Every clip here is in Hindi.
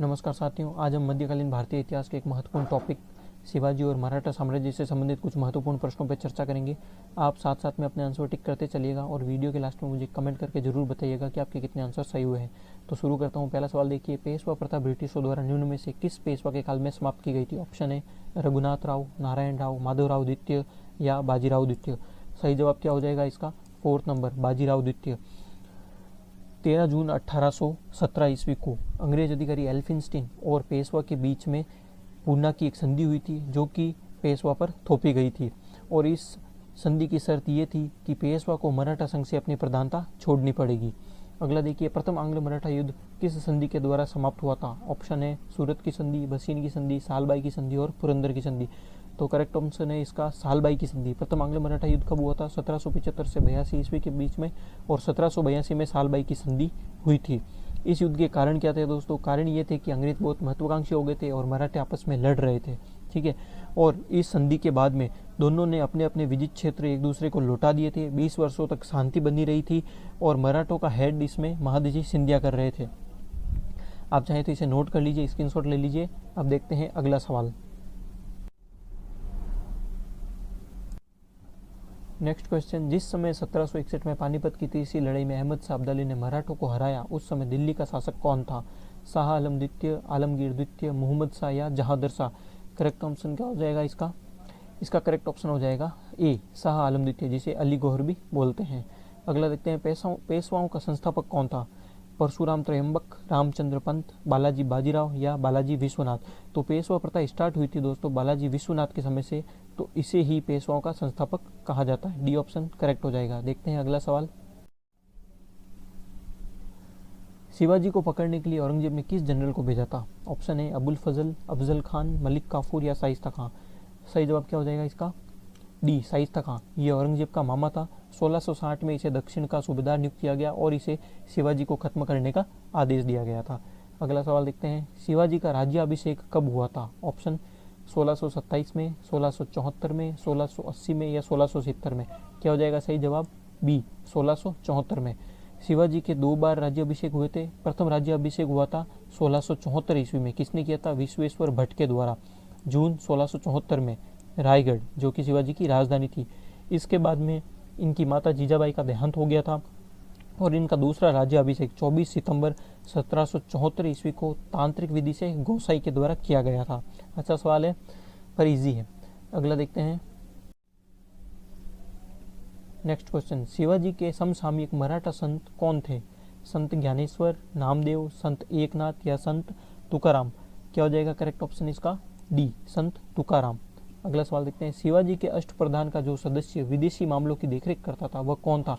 नमस्कार साथियों, आज हम मध्यकालीन भारतीय इतिहास के एक महत्वपूर्ण टॉपिक शिवाजी और मराठा साम्राज्य से संबंधित कुछ महत्वपूर्ण प्रश्नों पर चर्चा करेंगे। आप साथ साथ में अपने आंसर टिक करते चलिएगा और वीडियो के लास्ट में मुझे कमेंट करके जरूर बताइएगा कि आपके कितने आंसर सही हुए हैं। तो शुरू करता हूँ। पहला सवाल देखिए, पेशवा प्रथा ब्रिटिशों द्वारा निम्न में से किस पेशवा के काल में समाप्त की गई थी? ऑप्शन है रघुनाथ राव, नारायण राव, माधवराव द्वितीय या बाजीराव द्वितीय। सही जवाब क्या हो जाएगा इसका? 4 नंबर, बाजीराव द्वितीय। 13 जून 1817 ईस्वी को अंग्रेज अधिकारी एल्फिंस्टीन और पेशवा के बीच में पूना की एक संधि हुई थी, जो कि पेशवा पर थोपी गई थी। और इस संधि की शर्त ये थी कि पेशवा को मराठा संघ से अपनी प्रधानता छोड़नी पड़ेगी। अगला देखिए, प्रथम आंग्ल मराठा युद्ध किस संधि के द्वारा समाप्त हुआ था? ऑप्शन है सूरत की संधि, भसीन की संधि, सालबाई की संधि और पुरंदर की संधि। तो करेक्ट ऑप्शन है इसका सालबाई की संधि। प्रथम आंग्ल मराठा युद्ध कब हुआ था? 1775 से 82 ईस्वी के बीच में, और 1782 में सालबाई की संधि हुई थी। इस युद्ध के कारण क्या थे दोस्तों? कारण ये थे कि अंग्रेज बहुत महत्वाकांक्षी हो गए थे और मराठे आपस में लड़ रहे थे, ठीक है। और इस संधि के बाद में दोनों ने अपने अपने विजित क्षेत्र एक दूसरे को लौटा दिए थे। 20 वर्षों तक शांति बनी रही थी और मराठों का हेड इसमें महादजी सिंधिया कर रहे थे। आप चाहें तो इसे नोट कर लीजिए, स्क्रीनशॉट ले लीजिए। अब देखते हैं अगला सवाल। नेक्स्ट क्वेश्चन, जिस समय 1761 में पानीपत की तीसरी लड़ाई में अहमद शाह अब्दाली ने मराठों को हराया, उस समय दिल्ली का शासक कौन था? शाह आलम द्वितीय, आलमगीर द्वितीय, मोहम्मद शाह या जहांदर शाह? करेक्ट ऑप्शन क्या हो जाएगा इसका? इसका करेक्ट ऑप्शन हो जाएगा ए, शाह आलम द्वितीय, जिसे अली गौहर भी बोलते हैं। अगला देखते हैं, पेशवाओं का संस्थापक कौन था? परशुराम त्रयंबक, रामचंद्र पंत, बालाजी बाजीराव या बालाजी विश्वनाथ? तो पेशवा प्रथा स्टार्ट हुई थी दोस्तों बालाजी विश्वनाथ के समय से, तो इसे ही पेशवाओं का संस्थापक कहा जाता है। डी ऑप्शन करेक्ट हो जाएगा। देखते हैं अगला सवाल। शिवाजी को पकड़ने के लिए औरंगजेब ने किस जनरल को भेजा था? ऑप्शन है अबुल फजल, अफजल खान, मलिक काफूर या शाइस्ता खां? सही जवाब क्या हो जाएगा इसका? डी, शाइस्ता खां। ये औरंगजेब का मामा था। 1660 में इसे दक्षिण का सूबेदार नियुक्त किया गया और इसे शिवाजी को खत्म करने का आदेश दिया गया था। अगला सवाल देखते हैं, शिवाजी का राज्याभिषेक कब हुआ था? ऑप्शन 1627 में, 1674 में, 1680 में या 1670 में? क्या हो जाएगा सही जवाब? बी, 1674 में। शिवाजी के 2 बार राज्याभिषेक हुए थे। प्रथम राज्याभिषेक हुआ था 1674 ईस्वी में। किसने किया था? विश्वेश्वर भट्ट के द्वारा, जून 1674 में, रायगढ़, जो कि शिवाजी की राजधानी थी। इसके बाद में इनकी माता जीजाबाई का देहांत हो गया था और इनका दूसरा राज्याभिषेक 24 सितंबर 1774 ईस्वी को तांत्रिक विधि से गोसाई के द्वारा किया गया था। अच्छा सवाल है, पर इजी है। अगला देखते हैं। नेक्स्ट क्वेश्चन, शिवाजी के समसामयिक मराठा संत कौन थे? संत ज्ञानेश्वर, नामदेव, संत एकनाथ या संत तुकाराम? क्या हो जाएगा करेक्ट ऑप्शन इसका? डी, संत तुकाराम। अगला सवाल देखते हैं, शिवाजी के अष्टप्रधान का जो सदस्य विदेशी मामलों की देखरेख करता था वह कौन था?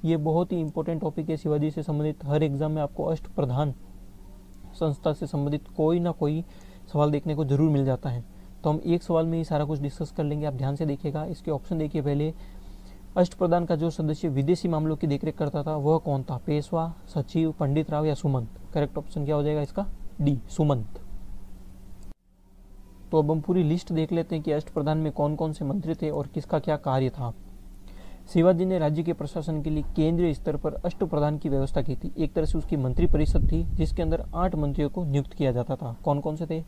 ये बहुत ही इंपॉर्टेंट टॉपिक है शिवाजी से संबंधित। हर एग्जाम में आपको अष्टप्रधान संस्था से संबंधित कोई ना कोई सवाल देखने को जरूर मिल जाता है। तो हम एक सवाल में ही सारा कुछ डिस्कस कर लेंगे, आप ध्यान से देखिएगा। इसके ऑप्शन देखिए। पहले, अष्टप्रधान का जो सदस्य विदेशी मामलों की देखरेख करता था वह कौन था? पेशवा, सचिव, पंडित राव या सुमंत? करेक्ट ऑप्शन क्या हो जाएगा इसका? डी, सुमंत। तो अब हम पूरी लिस्ट देख लेते हैं कि अष्टप्रधान में कौन कौन से मंत्री थे और किसका क्या कार्य था। शिवाजी ने राज्य के प्रशासन के लिए केंद्रीय स्तर पर अष्टप्रधान की व्यवस्था की थी। एक तरह से उसकी मंत्री परिषद थी जिसके अंदर 8 मंत्रियों को नियुक्त किया जाता था। कौन कौन से थे?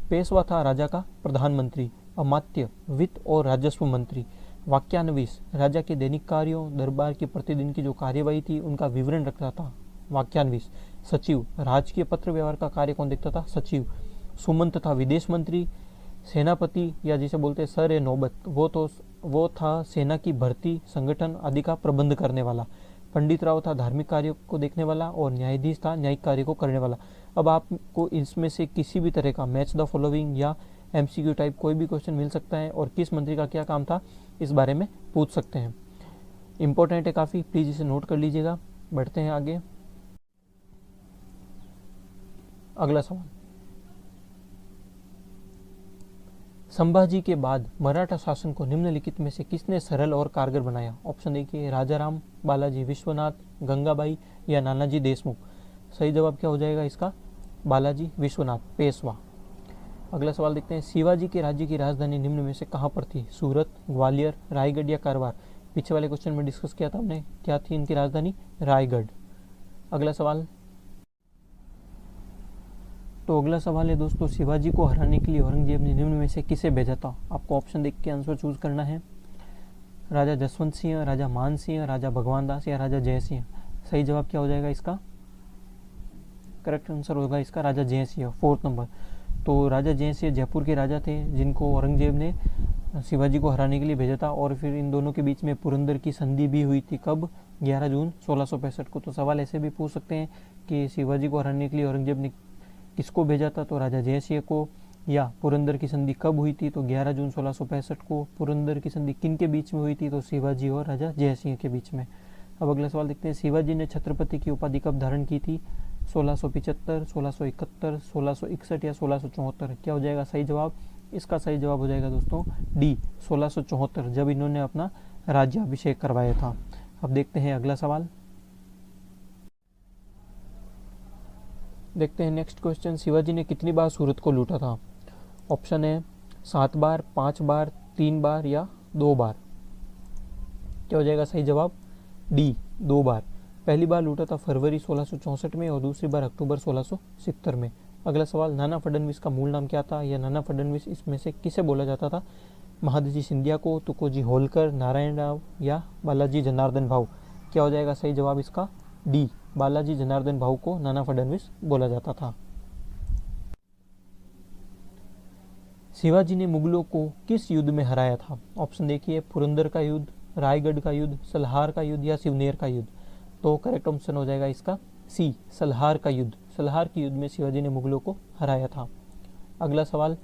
पेशवा था राजा का प्रधानमंत्री। अमात्य, वित्त और राजस्व मंत्री। वाक्यान्वीस, राजा के दैनिक कार्यों, दरबार की प्रतिदिन की जो कार्यवाही थी उनका विवरण रखता था, वाक्यान्वीस। सचिव, राजकीय पत्र व्यवहार का कार्य कौन देखता था? सचिव। सुमंत था विदेश मंत्री। सेनापति या जिसे बोलते हैं सर ए नौबत, वो था सेना की भर्ती, संगठन आदि का प्रबंध करने वाला। पंडित राव था धार्मिक कार्यों को देखने वाला और न्यायाधीश था न्यायिक कार्य को करने वाला। अब आपको इसमें से किसी भी तरह का मैच द फॉलोइंग या एमसीक्यू टाइप कोई भी क्वेश्चन मिल सकता है और किस मंत्री का क्या काम था इस बारे में पूछ सकते हैं। इंपॉर्टेंट है काफी, प्लीज इसे नोट कर लीजिएगा। बढ़ते हैं आगे। अगला सवाल, संभाजी के बाद मराठा शासन को निम्नलिखित में से किसने सरल और कारगर बनाया? ऑप्शन देखिए, राजाराम, बालाजी विश्वनाथ, गंगाबाई या नानाजी देशमुख? सही जवाब क्या हो जाएगा इसका? बालाजी विश्वनाथ, पेशवा। अगला सवाल देखते हैं, शिवाजी के राज्य की राजधानी निम्न में से कहां पर थी? सूरत, ग्वालियर, रायगढ़ या कारवार? पीछे वाले क्वेश्चन में डिस्कस किया था हमने, क्या थी इनकी राजधानी? रायगढ़। अगला सवाल, तो अगला सवाल है दोस्तों, शिवाजी को हराने के लिए औरंगजेब ने निम्न में से किसे भेजा था? आपको ऑप्शन देख के आंसर चूज करना है। राजा जसवंत सिंह, राजा मान सिंह, राजा भगवान दास या राजा जय सिंह। सही जवाब क्या हो जाएगा इसका? करेक्ट आंसर होगा इसका राजा जय सिंह, 4th नंबर। तो राजा जय सिंह जयपुर के राजा थे जिनको औरंगजेब ने शिवाजी को हराने के लिए भेजा था, और फिर इन दोनों के बीच में पुरंदर की संधि भी हुई थी। कब? 11 जून 1665 को। तो सवाल ऐसे भी पूछ सकते हैं कि शिवाजी को हराने के लिए औरंगजेब ने किसको भेजा था? तो राजा जय सिंह को। या पुरंदर की संधि कब हुई थी? तो 11 जून 1665 को। पुरंदर की संधि किन के बीच में हुई थी? तो शिवाजी और राजा जय सिंह के बीच में। अब अगला सवाल देखते हैं, शिवाजी ने छत्रपति की उपाधि कब धारण की थी? 1675, 1671, 1661 या 1674। क्या हो जाएगा सही जवाब? इसका सही जवाब हो जाएगा दोस्तों डी, 1674, जब इन्होंने अपना राज्याभिषेक करवाया था। अब देखते हैं अगला सवाल। देखते हैं नेक्स्ट क्वेश्चन, शिवाजी ने कितनी बार सूरत को लूटा था? ऑप्शन है 7 बार, 5 बार, 3 बार या 2 बार। क्या हो जाएगा सही जवाब? डी, 2 बार। पहली बार लूटा था फरवरी 1664 में और दूसरी बार अक्टूबर 1670 में। अगला सवाल, नाना फडणवीस का मूल नाम क्या था? या नाना फडणवीस इसमें से किसे बोला जाता था? महादजी सिंधिया को, तुकोजी होलकर, नारायण राव या बालाजी जनार्दन भाऊ। क्या हो जाएगा सही जवाब इसका? डी, बालाजी जनार्दन भाऊ को नाना फडणवीस बोला जाता था। शिवाजी ने मुगलों को किस युद्ध में हराया था? ऑप्शन देखिए, पुरंदर का युद्ध, रायगढ़ का युद्ध, सलहार का युद्ध या सिवनेर का युद्ध। तो करेक्ट ऑप्शन हो जाएगा इसका सी, सलहार का युद्ध। सलहार के युद्ध में शिवाजी ने मुगलों को हराया था। अगला सवाल,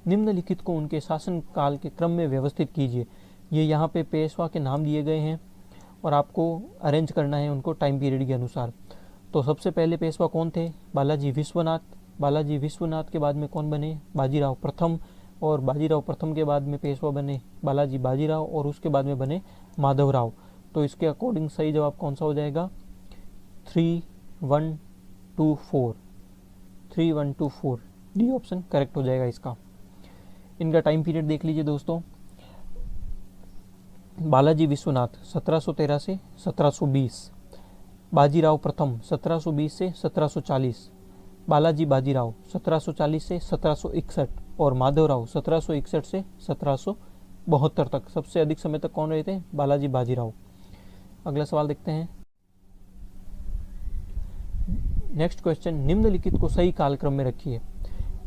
निम्नलिखित को उनके शासन काल के क्रम में व्यवस्थित कीजिए। ये यहाँ पे पेशवा के नाम दिए गए हैं और आपको अरेंज करना है उनको टाइम पीरियड के अनुसार। तो सबसे पहले पेशवा कौन थे? बालाजी विश्वनाथ। बालाजी विश्वनाथ के बाद में कौन बने? बाजीराव प्रथम। और बाजीराव प्रथम के बाद में पेशवा बने बालाजी बाजीराव और उसके बाद में बने माधवराव। तो इसके अकॉर्डिंग सही जवाब कौन सा हो जाएगा? 3124, 3124 डी ऑप्शन करेक्ट हो जाएगा इसका। इनका टाइम पीरियड देख लीजिए दोस्तों। बालाजी विश्वनाथ 1713 से 1720, बाजीराव प्रथम 1720 से 1740, बालाजी बाजीराव 1740 से 1761 और माधवराव 1761 से 1772 तक। सबसे अधिक समय तक कौन रहे थे? बालाजी बाजीराव। अगला सवाल देखते हैं। नेक्स्ट क्वेश्चन, निम्नलिखित को सही कालक्रम में रखिए।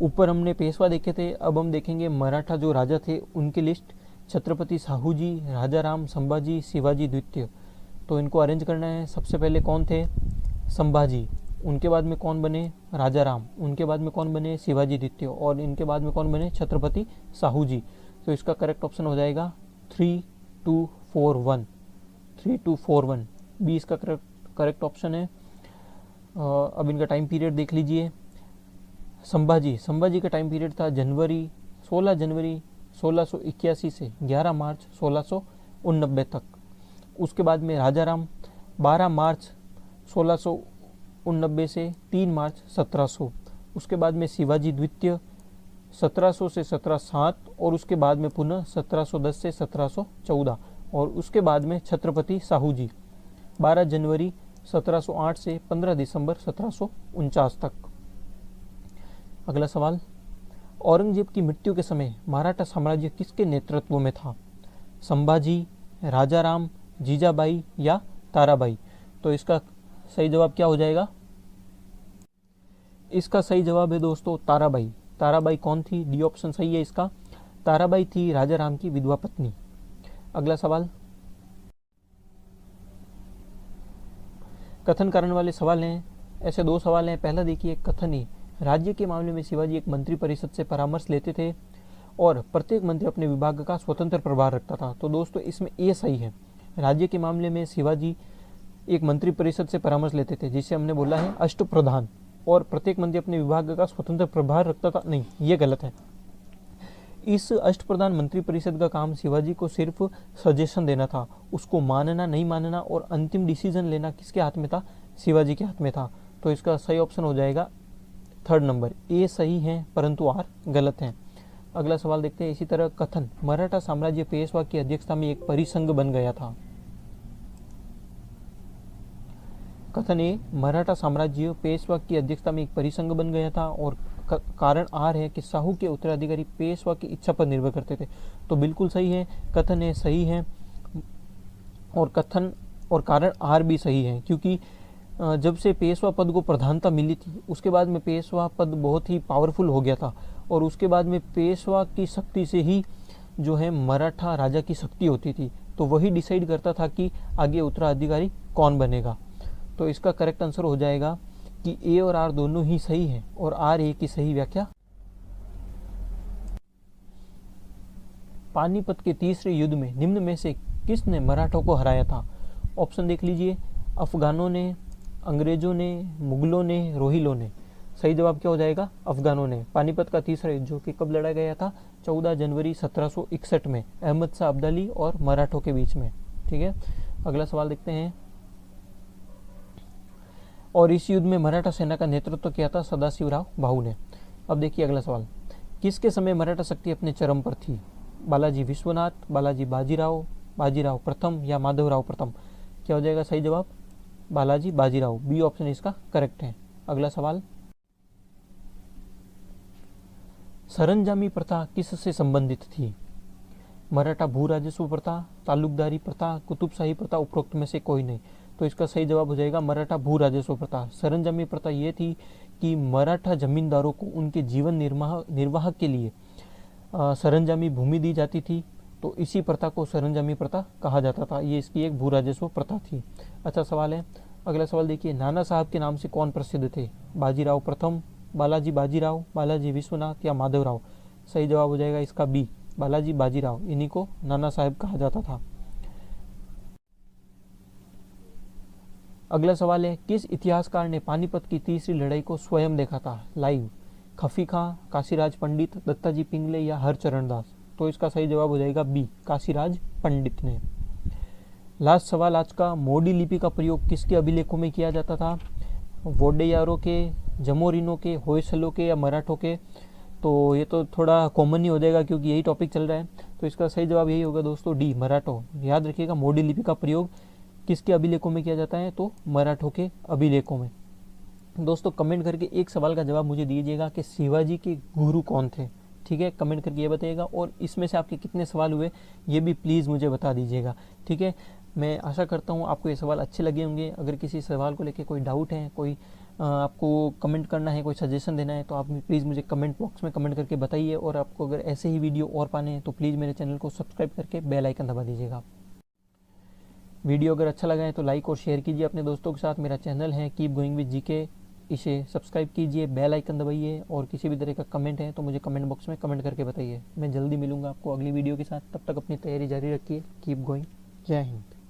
ऊपर हमने पेशवा देखे थे, अब हम देखेंगे मराठा जो राजा थे उनकी लिस्ट। छत्रपति साहूजी, राजाराम, संभाजी, शिवाजी द्वितीय। तो इनको अरेंज करना है। सबसे पहले कौन थे? संभाजी। उनके बाद में कौन बने? राजाराम। उनके बाद में कौन बने? शिवाजी द्वितीय। और इनके बाद में कौन बने? छत्रपति साहूजी। तो इसका करेक्ट ऑप्शन हो जाएगा 3241, 3241 बी इसका करेक्ट ऑप्शन है। अब इनका टाइम पीरियड देख लीजिए। संभाजी का टाइम पीरियड था 16 जनवरी 1681 से 11 मार्च 1689 तक। उसके बाद में राजाराम 12 मार्च 1689 से 3 मार्च 1700। उसके बाद में शिवाजी द्वितीय 1700 से 1707 और उसके बाद में पुनः 1710 से 1714। और उसके बाद में छत्रपति साहूजी 12 जनवरी 1708 से 15 दिसंबर 1749 तक। अगला सवाल, औरंगजेब की मृत्यु के समय मराठा साम्राज्य किसके नेतृत्व में था? संभाजी, राजाराम, जीजाबाई या ताराबाई। तो इसका सही जवाब क्या हो जाएगा? इसका सही जवाब है दोस्तों ताराबाई। ताराबाई कौन थी? डी ऑप्शन सही है इसका। ताराबाई थी राजाराम की विधवा पत्नी। अगला सवाल, कथन कारण वाले सवाल हैं। ऐसे 2 सवाल हैं। पहला देखिए, कथन है, राज्य के मामले में शिवाजी एक मंत्री परिषद से परामर्श लेते थे और प्रत्येक मंत्री अपने विभाग का स्वतंत्र प्रभार रखता था। तो दोस्तों इसमें ये सही है। राज्य के मामले में शिवाजी एक मंत्री परिषद से परामर्श लेते थे जिसे हमने बोला है अष्टप्रधान, और प्रत्येक मंत्री अपने विभाग का स्वतंत्र प्रभार रखता था। नहीं, ये गलत है। इस अष्टप्रधान मंत्री परिषद का काम शिवाजी को सिर्फ सजेशन देना था। उसको मानना नहीं मानना और अंतिम डिसीजन लेना किसके हाथ में था? शिवाजी के हाथ में था। तो इसका सही ऑप्शन हो जाएगा 3rd नंबर। ए सही है परंतु आर गलत है। अगला सवाल देखते हैं। इसी तरह कथन, मराठा साम्राज्य पेशवा की अध्यक्षता में एक परिसंघ बन गया था। कथन ए, मराठा साम्राज्य पेशवा की अध्यक्षता में एक परिसंघ बन गया था। और कारण आर है कि साहू के उत्तराधिकारी पेशवा की इच्छा पर निर्भर करते थे। तो बिल्कुल सही है, कथन है सही है, और कथन और कारण आर भी सही है, क्योंकि जब से पेशवा पद को प्रधानता मिली थी उसके बाद में पेशवा पद बहुत ही पावरफुल हो गया था, और उसके बाद में पेशवा की शक्ति से ही जो है मराठा राजा की शक्ति होती थी। तो वही डिसाइड करता था कि आगे उत्तराधिकारी कौन बनेगा। तो इसका करेक्ट आंसर हो जाएगा कि ए और आर दोनों ही सही है, और आर ए की सही व्याख्या। पानीपत के तीसरे युद्ध में निम्न में से किसने मराठों को हराया था? ऑप्शन देख लीजिए, अफगानों ने, अंग्रेजों ने, मुगलों ने, रोहिलों ने। सही जवाब क्या हो जाएगा? अफगानों ने। पानीपत का तीसरा युद्ध जो कि कब लड़ा गया था? 14 जनवरी 1761 में अहमद शाह अब्दाली और मराठों के बीच में। ठीक है, अगला सवाल देखते हैं। और इस युद्ध में मराठा सेना का नेतृत्व किया था सदाशिवराव भाऊ ने। अब देखिए अगला सवाल, किसके समय मराठा शक्ति अपने चरम पर थी? बालाजी विश्वनाथ, बालाजी बाजीराव, बाजीराव प्रथम या माधवराव प्रथम? क्या हो जाएगा सही जवाब? बालाजी बाजीराव। बी ऑप्शन इसका करेक्ट है। अगला सवाल, सरंजामी प्रथा किससे संबंधित थी? मराठा भू राजस्व प्रथा, तालुकदारी प्रथा, कुतुबशाही प्रथा, उपरोक्त में से कोई नहीं। तो इसका सही जवाब हो जाएगा मराठा भू राजस्व प्रथा। सरंजामी प्रथा ये थी कि मराठा जमींदारों को उनके जीवन निर्वाह के लिए सरंजामी भूमि दी जाती थी, तो इसी प्रथा को सरंजामी प्रथा कहा जाता था। ये इसकी एक भू राजस्व प्रथा थी। अच्छा सवाल है, अगला सवाल देखिए, नाना साहब के नाम से कौन प्रसिद्ध थे? बाजीराव प्रथम, बालाजी बाजीराव, बालाजी विश्वनाथ या माधवराव? सही जवाब हो जाएगा इसका बी, बालाजी बाजीराव। इन्हीं को नाना साहब कहा जाता था। अगला सवाल है, किस इतिहासकार ने पानीपत की तीसरी लड़ाई को स्वयं देखा था लाइव? खफी खां, काशीराज पंडित, दत्ताजी पिंगले या हरचरण दास? तो इसका सही जवाब हो जाएगा बी, काशीराज पंडित ने। लास्ट सवाल आज का, मोडी लिपि का प्रयोग किसके अभिलेखों में किया जाता था? वोडेयारों के, जमोरिनों के, होयसलों के या मराठों के? तो ये तो थोड़ा कॉमन ही हो जाएगा क्योंकि यही टॉपिक चल रहा है। तो इसका सही जवाब यही होगा दोस्तों, डी, मराठों। याद रखिएगा, मोडी लिपि का प्रयोग किसके अभिलेखों में किया जाता है? तो मराठों के अभिलेखों में। दोस्तों कमेंट करके एक सवाल का जवाब मुझे दीजिएगा कि शिवाजी के गुरु कौन थे? ठीक है, कमेंट करके ये बताइएगा, और इसमें से आपके कितने सवाल हुए ये भी प्लीज़ मुझे बता दीजिएगा। ठीक है, मैं आशा करता हूँ आपको ये सवाल अच्छे लगे होंगे। अगर किसी सवाल को लेकर कोई डाउट है, कोई आपको कमेंट करना है, कोई सजेशन देना है, तो आप प्लीज़ मुझे कमेंट बॉक्स में कमेंट करके बताइए। और आपको अगर ऐसे ही वीडियो और पाने हैं तो प्लीज़ मेरे चैनल को सब्सक्राइब करके बेल आइकन दबा दीजिएगा। वीडियो अगर अच्छा लगा है तो लाइक और शेयर कीजिए अपने दोस्तों के साथ। मेरा चैनल है कीप गोइंग विद जीके, इसे सब्सक्राइब कीजिए, बेल आइकन दबाइए, और किसी भी तरह का कमेंट है तो मुझे कमेंट बॉक्स में कमेंट करके बताइए। मैं जल्दी मिलूंगा आपको अगली वीडियो के साथ, तब तक अपनी तैयारी जारी रखिए। Keep going. जय हिंद।